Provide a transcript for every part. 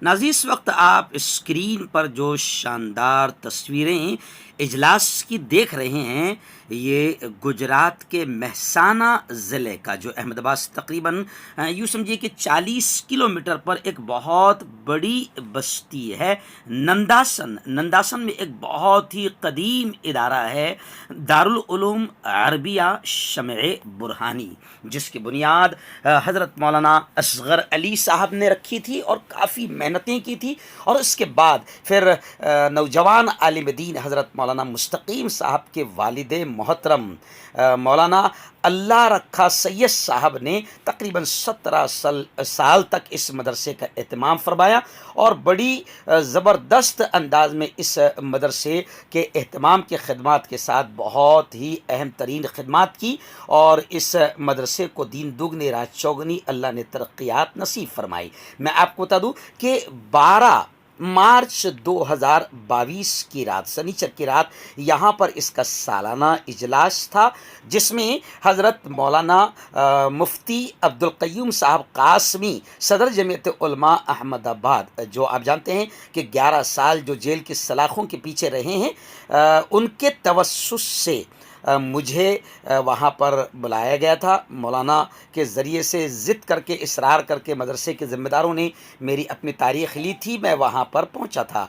ناظرین، اس وقت آپ اسکرین پر جو شاندار تصویریں اجلاس کی دیکھ رہے ہیں، یہ گجرات کے مہسانہ ضلع کا جو احمد آباد سے تقریباً یوں سمجھیے کہ 40 کلومیٹر پر ایک بہت بڑی بستی ہے ننداسن۔ ننداسن میں ایک بہت ہی قدیم ادارہ ہے دارالعلوم عربیہ شمع برہانی، جس کی بنیاد حضرت مولانا اصغر علی صاحب نے رکھی تھی اور کافی محنتیں کی تھی، اور اس کے بعد پھر نوجوان عالم دین حضرت مولانا مستقیم صاحب کے والد محترم مولانا اللہ رکھا سید صاحب نے تقریباً 17 سال تک اس مدرسے کا اہتمام فرمایا، اور بڑی زبردست انداز میں اس مدرسے کے اہتمام کے خدمات کے ساتھ بہت ہی اہم ترین خدمات کی، اور اس مدرسے کو دین دگنی رات چوگنی اللہ نے ترقیات نصیب فرمائی۔ میں آپ کو بتا دوں کہ 12 مارچ 2022 کی رات، سنیچر کی رات، یہاں پر اس کا سالانہ اجلاس تھا، جس میں حضرت مولانا مفتی عبدالقیوم صاحب قاسمی صدر جمعیت علماء احمد آباد، جو آپ جانتے ہیں کہ 11 سال جو جیل کی سلاخوں کے پیچھے رہے ہیں، ان کے توسط سے مجھے وہاں پر بلایا گیا تھا۔ مولانا کے ذریعے سے ضد کر کے، اصرار کر کے مدرسے کے ذمہ داروں نے میری اپنی تاریخ لی تھی، میں وہاں پر پہنچا تھا۔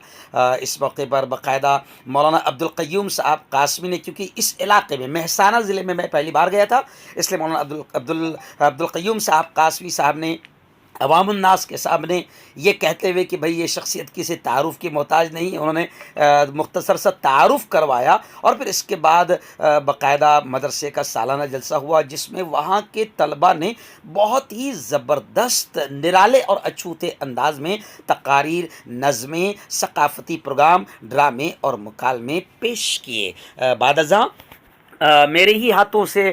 اس موقع پر باقاعدہ مولانا عبدالقیوم صاحب قاسمی نے، کیونکہ اس علاقے میں مہسانہ ضلع میں میں پہلی بار گیا تھا، اس لیے مولانا عبدالقیوم صاحب قاسمی صاحب نے عوام الناس کے سامنے یہ کہتے ہوئے کہ بھئی یہ شخصیت کسی تعارف کی محتاج نہیں، انہوں نے مختصر سا تعارف کروایا، اور پھر اس کے بعد باقاعدہ مدرسے کا سالانہ جلسہ ہوا، جس میں وہاں کے طلبہ نے بہت ہی زبردست نرالے اور اچھوتے انداز میں تقاریر، نظمیں، ثقافتی پروگرام، ڈرامے اور مکالمے پیش کیے۔ بعد ازاں میرے ہی ہاتھوں سے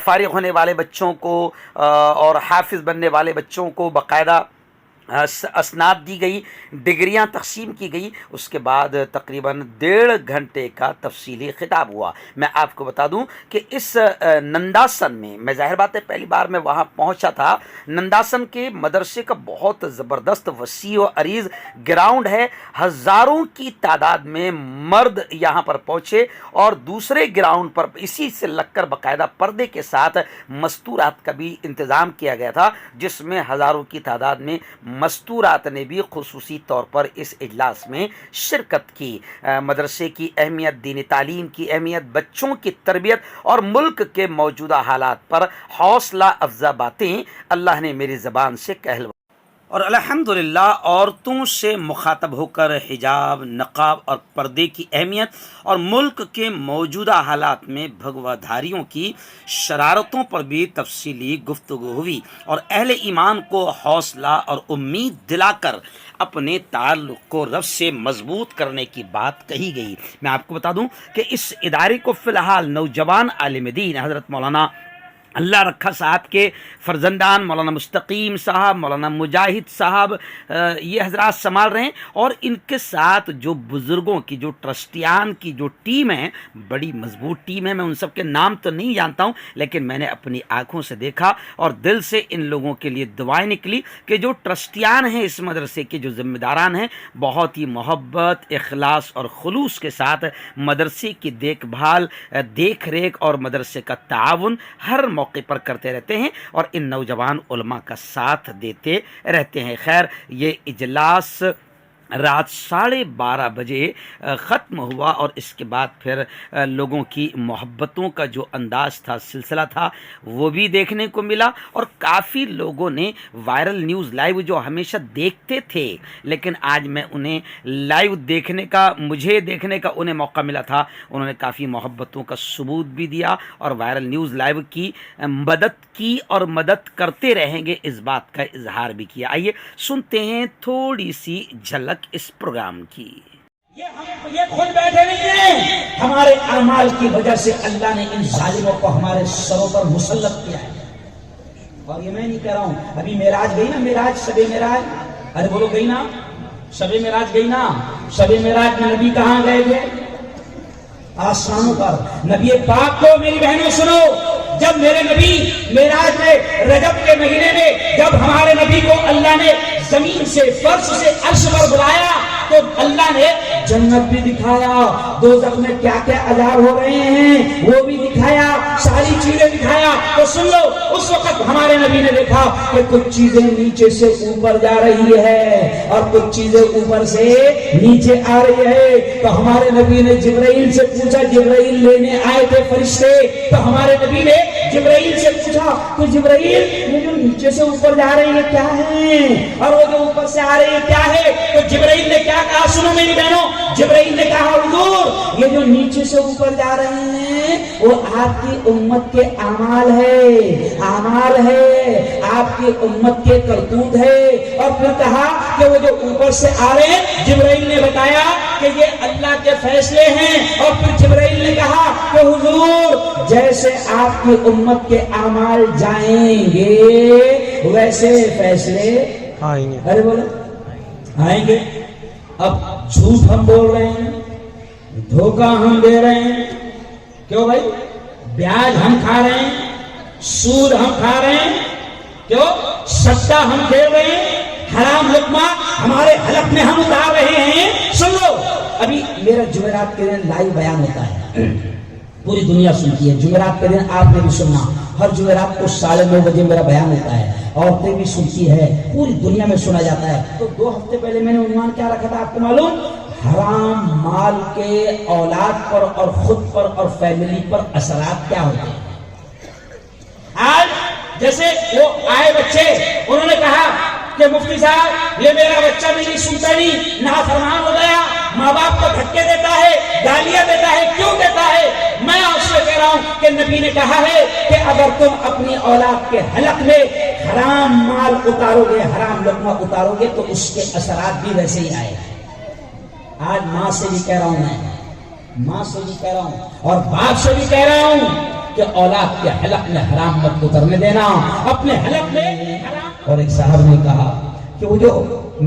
فارغ ہونے والے بچوں کو اور حافظ بننے والے بچوں کو باقاعدہ اسناد دی گئی، ڈگریاں تقسیم کی گئی۔ اس کے بعد تقریباً 1.5 گھنٹے کا تفصیلی خطاب ہوا۔ میں آپ کو بتا دوں کہ اس ننداسن میں ظاہر بات ہے پہلی بار میں وہاں پہنچا تھا، ننداسن کے مدرسے کا بہت زبردست وسیع و عریض گراؤنڈ ہے، ہزاروں کی تعداد میں مرد یہاں پر پہنچے، اور دوسرے گراؤنڈ پر اسی سے لگ کر باقاعدہ پردے کے ساتھ مستورات کا بھی انتظام کیا گیا تھا، جس میں ہزاروں کی تعداد میں مستورات نے بھی خصوصی طور پر اس اجلاس میں شرکت کی۔ مدرسے کی اہمیت، دینی تعلیم کی اہمیت، بچوں کی تربیت اور ملک کے موجودہ حالات پر حوصلہ افزا باتیں اللہ نے میری زبان سے کہلوائی، اور الحمدللہ عورتوں سے مخاطب ہو کر حجاب، نقاب اور پردے کی اہمیت اور ملک کے موجودہ حالات میں بھگوا دھاریوں کی شرارتوں پر بھی تفصیلی گفتگو ہوئی، اور اہل ایمان کو حوصلہ اور امید دلا کر اپنے تعلق کو رب سے مضبوط کرنے کی بات کہی گئی۔ میں آپ کو بتا دوں کہ اس ادارے کو فی الحال نوجوان عالم دین حضرت مولانا اللہ رکھا صاحب کے فرزندان مولانا مستقیم صاحب، مولانا مجاہد صاحب، یہ حضرات سنبھال رہے ہیں، اور ان کے ساتھ جو بزرگوں کی، جو ٹرسٹیان کی جو ٹیم ہے، بڑی مضبوط ٹیم ہے۔ میں ان سب کے نام تو نہیں جانتا ہوں، لیکن میں نے اپنی آنکھوں سے دیکھا اور دل سے ان لوگوں کے لیے دعائیں نکلی کہ جو ٹرسٹیان ہیں اس مدرسے کے، جو ذمہ داران ہیں، بہت ہی محبت، اخلاص اور خلوص کے ساتھ مدرسے کی دیکھ بھال، دیکھ ریکھ اور مدرسے کا تعاون ہر موقع پر کرتے رہتے ہیں، اور ان نوجوان علماء کا ساتھ دیتے رہتے ہیں۔ خیر، یہ اجلاس رات 12:30 بجے ختم ہوا، اور اس کے بعد پھر لوگوں کی محبتوں کا جو انداز تھا، سلسلہ تھا، وہ بھی دیکھنے کو ملا، اور کافی لوگوں نے وائرل نیوز لائیو جو ہمیشہ دیکھتے تھے، لیکن آج میں انہیں لائیو دیکھنے کا، مجھے دیکھنے کا انہیں موقع ملا تھا، انہوں نے کافی محبتوں کا ثبوت بھی دیا اور وائرل نیوز لائیو کی مدد کی، اور مدد کرتے رہیں گے اس بات کا اظہار بھی کیا۔ آئیے سنتے ہیں تھوڑی سی جھلک اس پروگرام کی۔ یہ خود بیٹھے نہیں ہیں، ہمارے اعمال کی وجہ سے اللہ نے ان ظالموں کو ہمارے سروں پر مسلط کیا ہے، اور یہ میں نہیں کہہ رہا ہوں۔ ابھی معراج گئی نا، معراج، شب معراج، ارے بولو گئی نا، شب معراج گئی نا۔ شب معراج میں نبی کہاں گئے تھے؟ آسمانوں پر۔ نبی پاک کو، میری بہنوں سنو، جب میرے نبی معراج میں رجب کے مہینے میں جب ہمارے نبی کو اللہ نے زمین سے فرش سے عرش پر بلایا تو اللہ نے جنت بھی دکھایا، دوزخ میں کیا کیا عذاب ہو رہے ہیں وہ بھی دکھایا، ساری چیزیں دکھایا۔ تو سن لو، اس وقت ہمارے نبی نے دیکھا کہ کچھ چیزیں نیچے سے اوپر جا رہی ہے اور کچھ چیزیں اوپر سے نیچے آ رہی ہے۔ تو ہمارے نبی نے جبرائیل سے پوچھا، جبرائیل لینے آئے تھے فرشتے، تو ہمارے نبی نے جبرائیل سے پوچھا کہ جبرائیل یہ جو نیچے سے اوپر جا رہی ہے کیا ہے، اور وہ جو اوپر سے آ رہی ہے کیا ہے؟ تو جبرائیل نے کیا کہا؟ سنو میری بہنوں، جبرائیل نے کہا حضور یہ جو نیچے سے اوپر جا رہے ہیں وہ آپ کی امت کے اعمال ہے، آپ کی امت کے کرتوت ہے۔ اور پھر کہا کہ وہ جو اوپر سے آ رہے ہیں، جبرائیل نے بتایا کہ یہ اللہ کے فیصلے ہیں۔ اور پھر جبرائیل نے کہا کہ حضور جیسے آپ کی امت کے اعمال جائیں گے ویسے فیصلے آئیں گے۔ ارے بولو آئیں گے۔ اب جھوٹ ہم بول رہے ہیں، دھوکہ ہم دے رہے ہیں، کیوں بھائی؟ بیاج ہم کھا رہے ہیں، سود ہم کھا رہے ہیں، کیوں؟ سٹا ہم کھیل رہے ہیں، حرام لقمہ ہمارے حلق میں ہم اتار رہے ہیں۔ سن لو، ابھی میرا جمعرات کے دن لائیو بیان ہوتا ہے، پوری دنیا سنتی ہے۔ جمعرات کے دن آپ نے بھی سننا، ہر جمعرات کو 9:30 بجے میرا بیان ہوتا ہے، عورتیں بھی سنتی ہے، پوری دنیا میں سنا جاتا ہے۔ تو 2 ہفتے پہلے میں نے عنوان کیا رکھا تھا آپ کو معلوم؟ حرام مال کے اولاد پر اور خود پر اور فیملی پر اثرات کیا ہوتے ہیں۔ آج جیسے وہ آئے بچے، انہوں نے کہا کہ مفتی صاحب یہ میرا بچہ میری سنتا نہیں، نافرمان ہو گیا، ماں باپ کو دھکے دیتا ہے، گالیاں دیتا ہے، کیوں دیتا ہے؟ میں آپ سے کہہ رہا ہوں کہ نبی نے کہا ہے کہ اگر تم اپنی اولاد کے حلق میں حرام مال اتارو گے، حرام لقمہ اتارو گے تو اس کے اثرات بھی ویسے ہی آئے۔ آج ماں سے بھی کہہ رہا ہوں، میں ماں سے بھی کہہ رہا ہوں اور باپ سے بھی کہہ رہا ہوں کہ اولاد کے حلق میں حرام مت اترنے دینا، اپنے حلق میں حرام۔ اور ایک صاحب نے کہا کہ وہ جو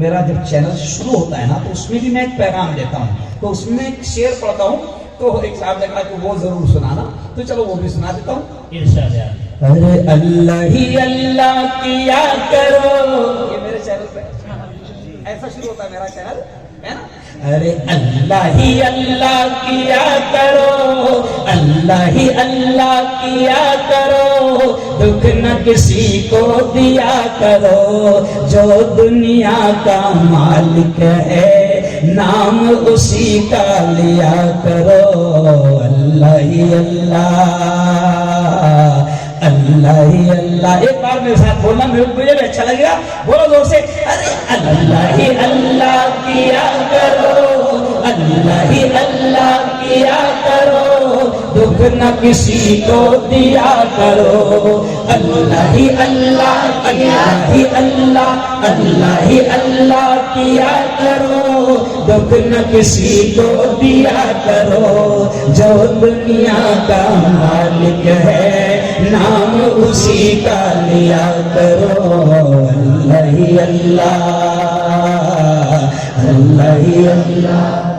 میرا جب چینل شروع ہوتا ہے نا تو اس میں بھی میں ایک پیغام دیتا ہوں، تو اس میں ایک شعر پڑھتا ہوں، تو ایک صاحب نے کہا کہ وہ ضرور سنانا، تو چلو وہ بھی سنا دیتا ہوں ارشاد۔ ارے اللہ ہی اللہ کیا کرو، یہ میرے چینل پہ ایسا شروع ہوتا ہے میرا چینل ہے نا۔ ارے اللہ ہی اللہ کیا کرو، اللہ ہی اللہ کیا کرو، دکھ نہ کسی کو دیا کرو، جو دنیا کا مالک ہے نام اسی کا لیا کرو۔ اللہ ہی اللہ، اللہ ہی اللہ۔ ایک بار میرے ساتھ بولنا، مجھے بھی اچھا لگے گا، بولو زور سے۔ ارے اللہ ہی اللہ کیا کرو، اللہ ہی اللہ کیا کرو، دکھ نہ کسی کو دیا کرو۔ اللہ ہی اللہ، اللہ ہی اللہ، اللہ ہی اللہ کیا کرو، دکھ نہ کسی کو دیا کرو، جو دنیا کا مالک ہے نام اسی کا لیا کرو۔ اللہ ہی اللہ، اللہ ہی اللہ۔